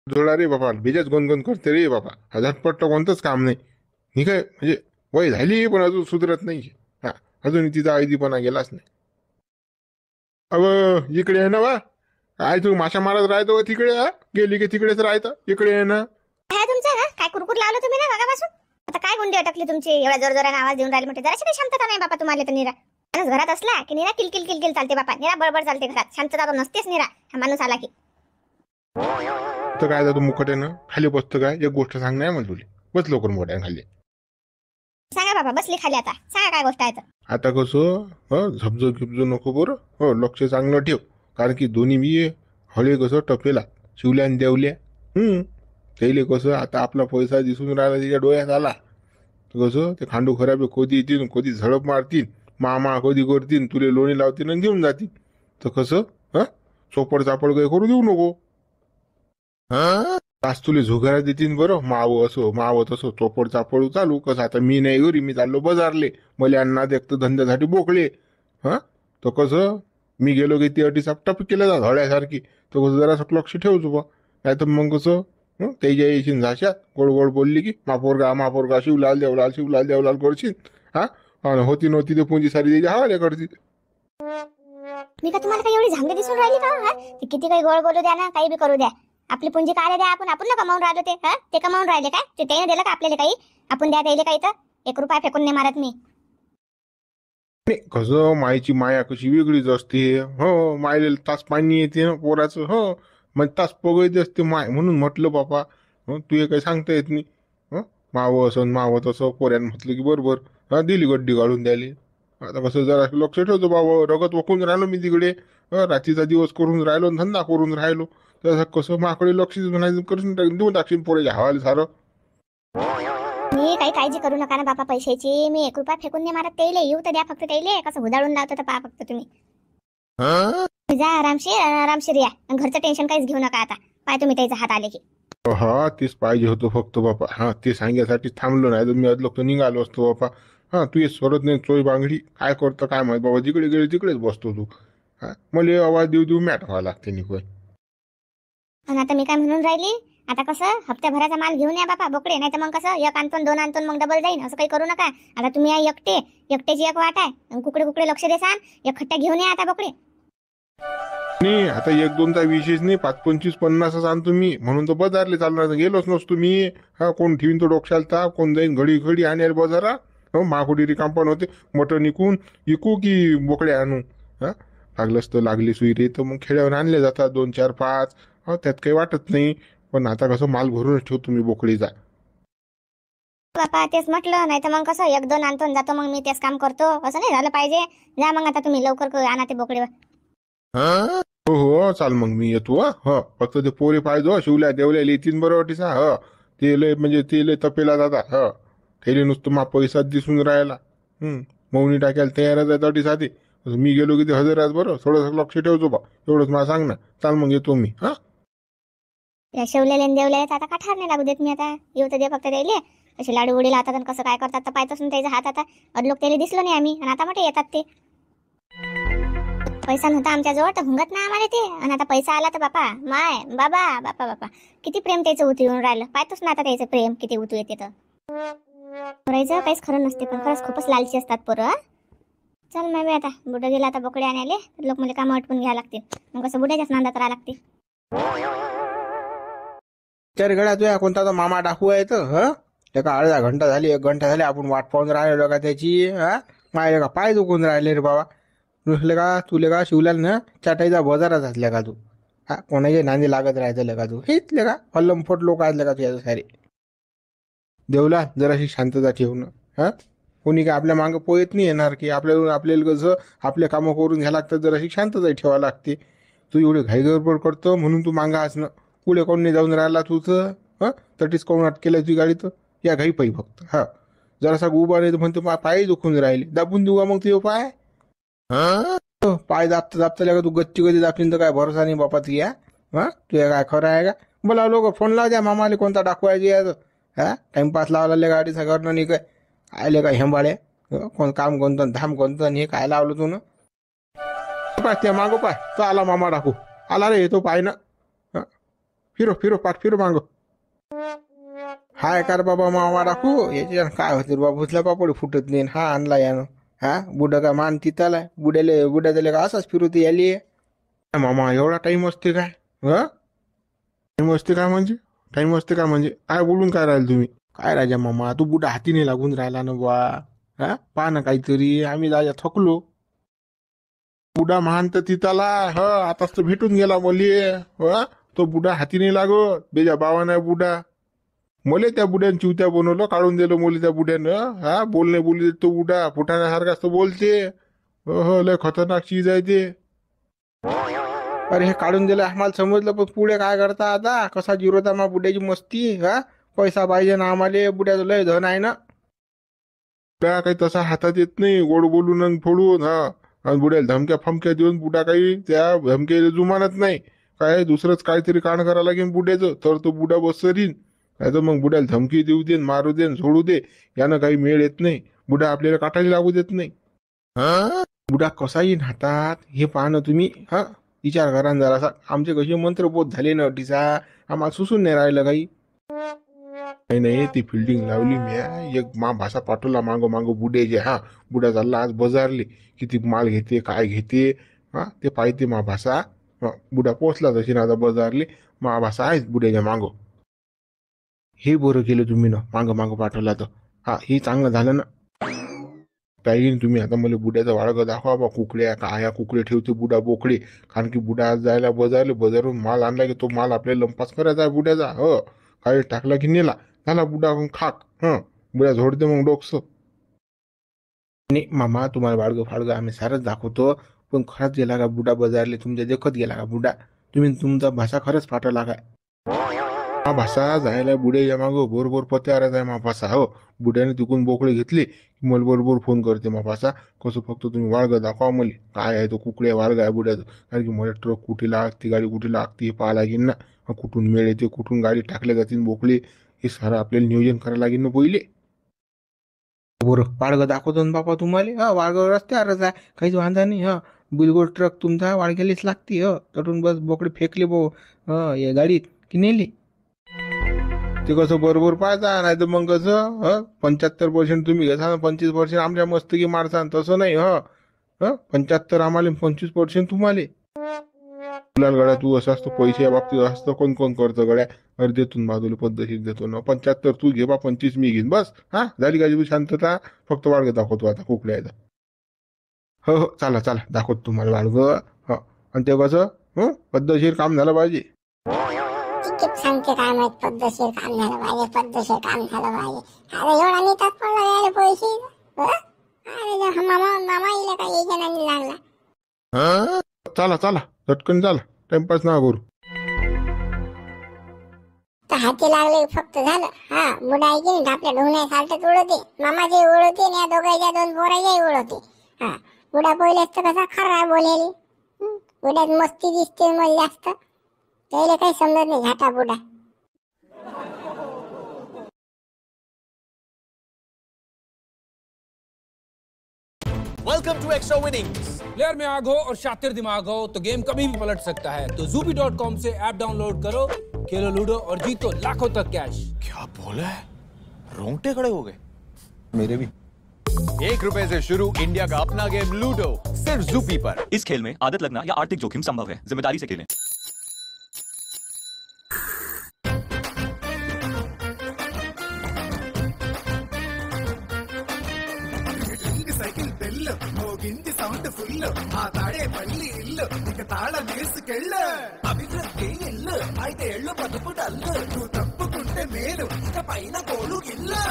जोडा रे बाबा, बेजाच गणगण करते रे बाबा. हा झटपट कोणतंच काम नाही. ही काय म्हणजे वय झाली पण अजून सुधरत नाही. हा, अजून तिचा आयदीपणा गेलाच नाही. अव, इकडे आहे ना वा. काय तू माशा मारत राहतो तिकडे, हा गेली की तिकडेच राहतं, इकडे आहे ना. काय तुमचं काय कुरकुर लावलं तुम्ही ना मागापासून? आता काय गुंडी अटकली तुमची? एवढा जोर जोराने आवाज देऊन राहिले, म्हणजे जराशी काही शांतता नाही बापा तुम्हाला. तर निरा माणूस घरात असला की निरा किलकिल किलकिल चालते बापा, निरा बडबड चालते घरात. शांतता तर नसतेच निरा, हा माणूस आला की. तर काय जातो मुकट्यानं खाली बसतं काय, एक गोष्ट सांग नाही म्हणून तुला. बस लवकर मोठ्या खाली. सांगा बाबा, बसली खाली आता, सांगा काय गोष्ट आहे तर. आता कसं झपझो गिपजो नको बरं. लक्ष चांगलं ठेव. कारण की दोन्ही मी हळे कसं टपेला शिवल्या आणि देवल्या. त्याले कसं आता आपला पैसा दिसून राहिला तिच्या डोळ्यात आला, तर कसं ते खांडू खराबे कधी येतील कधी झडप मारतील, मामा कधी करतील, तुले लोणी लावतील आणि घेऊन जातील. तर कसं हा चोपड चापड काही करू देऊ नको. तास तुले झुगारा देतीन बरं, माव असो माव तसो चोपड चापड चालू. कसं आता मी नाही घरी, मी चाललो बाजारले, मला अण्णा देखतं धंद्यासाठी बोकळे. हा, तर कसं मी गेलो की ती अटी सापटाप केलं जा धड्यासारखी. तर कसं जरा लक्ष ठेवतो बा. नाही तर मग कसं त्याच्या येशील झाशात गोड गोड बोलली की मापोरगा शिवलाल देवलाल करशील. हा, आणि होती नव्हती ते पुंजी सारी त्याच्या हवाले करतील. मी का तुम्हाला काही एवढी झांगडी दिसून राहिली का? हा, ते किती काही गोळ बोलू द्या ना, काही बी करू द्या. आपली पुंजी काय द्या, आपण ना कमावून राहिलो ते. हा, ते कमावून राहिले काय? ते त्याने दिलं का आपल्याला काही? आपण द्या त्याला काही तर 1 रुपया फेकून नाही मारत मी. नाही, कसं मायची माया कशी वेगळीच असते. हो, मायला तास पाणी येते ना पोराचं. हो, मग तास पगळते असते माय, म्हणून म्हटलं बापा. तू हे काही सांगता येत नाही. हं, मावं असं मावं तसं पोऱ्यानं म्हटलं की बरोबर. हा, दिली गड्डी काढून द्यायला. आता कसं जरा लक्ष ठेवतो बाबा, रगत वाकून राहिलो मी तिकडे. रात्रीचा दिवस करून राहिलो, धंदा करून राहिलो. तसं कसं माकडे लक्ष करून देऊन टाकशील पोऱ्याच्या हवाले सारं. मी काही काळजी करू नका ना बापा पैशाची. मी 1 रुपया फेकून नाही मारत त्याला. येऊ तर द्या फक्त त्याला. कसं उधाळून लावतो तर पहा फक्त तुम्ही. जा आरामशीर आरामशीर या. आणि घरचं टेन्शन काहीच घेऊ नका आता. पाय तुम्ही त्याचा हात आले की. हा, तेच पाहिजे होतं फक्त बापा. हा, ते सांगण्यासाठी थांबलो, नाही तर मी अदलो तर निघालो असतो बापा. हा, तू ये सोडत नाही चोय बांगडी. काय करतं काय माहित बाबा, जिकडे गेले तिकडेच बसतो तू. हा, मला आवाज देऊ देऊ मॅट व्हावं लागते निकोय. आणि आता मी काय म्हणून राहिली, आता कसं हप्त्याभराचा माल घेऊन या बापा बोकडे. नाही तर मग कसं 1 आणतो 2 आणतो मग डबल जाईन. असं काही करू नका. आता तुम्ही आहे एकटे, एकट्याची एक वाट आहे. आणि कुकडे कुकडे लक्ष देसान. एक खट्ट्या घेऊन या आता बोकडे. नाही, आता एक दोनचा विशेष नाही, 5, 25, 50 आणतो मी, म्हणून तर बाजारले चालणार गेलोच नसतो मी. हा, कोण ठेवीन तो डोक्षाला ताप, कोण जाईन घडी घडी आणेल बाजारात. हो, माकुडी रिकाम होते. मटण इकू की बोकडे आणू. हा, लागलंच तर लागली सुई रे, तर मग खेड्यावर आणले जातात 2, 4, 5. हो, त्यात काही वाटत नाही. पण आता कसं माल भरूनच ठेवतो मी बोकडीचा. बापा तेच म्हटलं. नाही तर मग कसं 1, 2 आणतो आणि जातो. मग मी तेच काम करतो. असं नाही झालं पाहिजे. जा मग आता तुम्ही लवकर आणा ते बोकडे. हो हो, चाल मग मी येतो. फक्त ते पोरे पाहिजे शिवल्या देवल्या येतील बरं वाटीसा. ते लय म्हणजे ते लय तपेला दादा. त्याला नुसतं मा पैसा दिसून राहिला. मौनी टाकायला तयारच आहे तटी साधी. मी गेलो की ते हजर आहेत बरं, थोडंसं लक्ष ठेवतो बा. एवढंच मला सांग ना. चाल मग येतो मी. त्या शेवलेले आणि देवले आता काठार नाही लागू देत मी आता. येऊ तर दे फक्त त्याले. कसे लाडू उडी लावतात आणि कसं काय करतात तर पाहतोच ना त्याचा हात आता. अदलोक त्याला दिसलो नाही आम्ही, आणि आता मोठे येतात ते. पैसा नव्हता आमच्याजवळ तर हुंगत ना आम्हाला ते. आणि आता पैसा आला तर बापा माय बाबा बापा बापा किती प्रेम त्याचं उतू येऊन राहिलं. पाहतोच ना आता त्याचं प्रेम किती उतू येते तर. पोरायचं काहीच खरं नसते, पण खरंच खूपच लालची असतात पोरं. चल मग आता बुडं गेला आता बोकडे आणायले. लोक मला कामं आटपून घ्यावं लागते. मग कसं बुड्याच्याच नांदात राहावं लागते. चार गड्या तुया कोणता तर मामा डाकू आहे तर का अर्धा घंटा झाली 1 घंटा झाली आपण वाट पाहून राहिलो का त्याची. मायले का पाय दुखून राहिले रे बाबा. नुसले का तुले का शिवल्याला ना चाटाईचा बाजारात असल्या का तू. कोणाचे नांदी लागत राहायचं का तू. हेच का फल्लमफट लोक असले का तुझ्या सारे. देवला जराशी शांतता ठेवणं. कोणी काय आपल्या मागं पोयत नाही येणार की आपल्याला कसं आपले कामं करून घ्यायला लागतात. जराशी शांतता ठेवावं लागते. तू एवढी घाई गडबड करतो म्हणून तू मागं असणं. पुढे कोण नाही जाऊन राहिला तुझं. तटीच कोण अटकेलं तुझी गाडी तर या घाई पाहिजे फक्त. जरासा उभा नाही तर म्हणतो पाय दुखून राहिले. दाबून देऊ का मग तुझे पाय. पाय दाबता दाबता का तू गच्ची कधी दाबशील तर काय भरोसा नाही बापा तुझ्या. तुझ्या काय खरं आहे का. बोला लोक फोन लाव द्या मामाले कोणता दाखवायची आहे. टाइमपास लावला गाडीचा करणं नाही काय. आले का हेंबाळे. कोण काम कोणतं धाम कोणतं आणि हे काय लावलं तू ना. पाय त्या मागो पाय तो आला मामा डाकू. आला रे तो पाय ना. फिरो फिरो पाठ फिरो मांग. हाय कार बाबा मामा टाकू याच्या काय होते बाबा भुसला पापड फुटत नाही हा आणला यानं हा बुडा का मान तिथाला बुड्या त्याला का असाच फिरवते याली मामा एवढा टाइम असते काय? टाइम असते काय म्हणजे? टाइम असते काय म्हणजे काय बोलून काय राहील तुम्ही? काय राजा मामा तू बुडा हातीने लागून राहिला ना बुवा हा पहा ना काहीतरी आम्ही राजा थकलो बुडा महान तर तिथाला आताच तर भेटून गेला मले. तो बुडा हाती नाही लागत बेजा बावा नाही बुडा. मले त्या बुड्यानं चिवत्या बनवलं काढून दिलं मले त्या बुड्यानं. बोलणे बोलले तो बुडा फुटाण्यासारखाच तो बोलते. लय खतरनाक चीज आहे ते. अरे हे काढून दिलं आम्हाला समजलं पण पुढे काय करता आता कसा जिरोता मा बुड्याची मस्ती हा पैसा पाहिजे ना आम्हाला बुड्याचं लय धन आहे ना बुडा काही तसा हातात येत नाही गोड बोलून आणि फोडून. आणि बुड्याला धमक्या फमक्या देऊन बुडा काही त्या धमक्या जुमानत नाही. काय दुसरंच काहीतरी कांड करावं लागेल बुड्याचं तर तो बुडा बसरीन. नाही तर मग बुड्याला धमकी देऊ दे मारू दे सोडू दे यानं काही मेळ येत नाही. बुडा आपल्याला काटायला लागू देत नाही. बुडा कसा येईन हातात हे पहा ना तुम्ही हा विचार करा ना जरासा आमचे कसे मंत्रबोध झाले ना अटीचा आम्हाला सुसून नाही राहिलं काही नाही ती फिल्डिंग लावली मी एक मा भाषा पाठवला मागो मागो बुड्याचे. बुडा चालला आज बाजारले किती माल घेते काय घेते ते पाहिजे मा भाषा. बुडा पोचला तशी ना आता बाजारले मा भाषा आहेच बुड्याच्या मागो. हे बरं केलं तुम्ही ना मागं पाठवला तर हे चांगलं झालं ना पाहिजे तुम्ही आता मला बुड्याचा वाळग दाखवा बा कुकड्या काय कुकडे ठेवते बुडा बोकडे. कारण की बुडा आज जायला बाजारून माल आणला की तो माल आपल्याला लंपास करायचा आहे बुड्याचा. काही टाकला की नेला झाला बुडा खाक. बुड्या झोडते मग डोकस. नाही मामा तुम्हाला वाळगं फाळगं आम्ही सारच दाखवतो पण खरंच गेला का बुडा बाजारले तुमच्या देखत गेला का बुडा तुम्ही तुमचा भाषा खरंच पाठवला काय हा भाषा जायला बुड्याच्या मागो बरोबर पत्याराच आहे मा भाषा. बुड्याने तिकून बोकडे घेतले की मला बरोबर फोन करते मा भाषा. कसं फक्त तुम्ही वाळगं दाखवा मला काय आहे तो कुकड्या वाळगा आहे बुड्याचं. कारण की मला ट्रक कुठे लागते गाडी कुठे लागते हे पाहा लागेल ना. कुठून मेळ येते कुठून गाडी टाकल्या जातील बोकडे हे सारं आपल्याला नियोजन करायला लागेल ना पहिले. बरं वाळगं दाखवतो ना बापा तुम्हाला वाळगं रस्त्यावरच आहे काहीच वांधा नाही बिलगोड ट्रक तुमचा वाळग्यालीच लागते तटून बस बोकडे फेकले या गाडीत की नेले ते कसं बरोबर पाहायचा नाही तर मग कसं 75% तुम्ही घेसा 25% आमच्या मस्तकी मारसान तसं नाही. 75 आम्हाला 25% तुम्हाला. गुलाल गड्या तू असं असतो पैसे बाबतीत असतं कोण कोण करतं गड्या. अरे देतो बाजूला पद्धतशीर देतो ना 75 तू घे बा 25 मी घेईन बस. झाली गाजी शांतता फक्त वाळगं दाखवतो आता कुकड्याचं. हो चला दाखवतो तुम्हाला वाळगं. आणि ते कसं पद्धतशीर काम झालं पाहिजे. सांगते काय माहित पद्धतशीर काम झालं पाहिजे पद्धतशीर काम झालं पाहिजे. अरे एवढा नेतात पडला यायला पैसे. अरे मामा येईल का एक जणांनी लागला. चला झटकन चला टाइमपास ना करू. तर हाती लागले फक्त झालं. बुडा आहे की आपल्या ढोण्या सारखंच उडवते मामाचे उडवते आणि या दोघांच्या दोन पोराच्याही उडवते. बुडा पहिलेच तर कसा खरा बोलेली बुड्यात मस्ती दिसते मला जास्त त्याला काही समजत नाही घाटा बुडा. Welcome to extra winnings. Player में आग हो और शातिर दिमाग हो तो गेम कभी भी पलट सकता है। तो zubi.com से ऐप डाउनलोड करो, खेलो लूडो और जीतो लाखों तक कैश। क्या बोला है? रोंगटे खड़े हो गए मेरे भी। ₹1 से शुरू इंडिया का अपना गेम लूडो सिर्फ ज़ूपी पर। इस खेल में आदत लगना या आर्थिक जोखिम संभव है, जिम्मेदारी से खेलें। సైకిల్ బెల్ మోగింది సౌండ్ ఫుల్ ఆ తాడే పల్లి ఇల్లు ఇక తాళ తీసుకెళ్ళు అభివృద్ధి ఇల్లు 5 ఏళ్ళు 10 డల్లు నువ్వు తప్పుకుంటే మేలు ఇక పైన కోలు ఇల్లు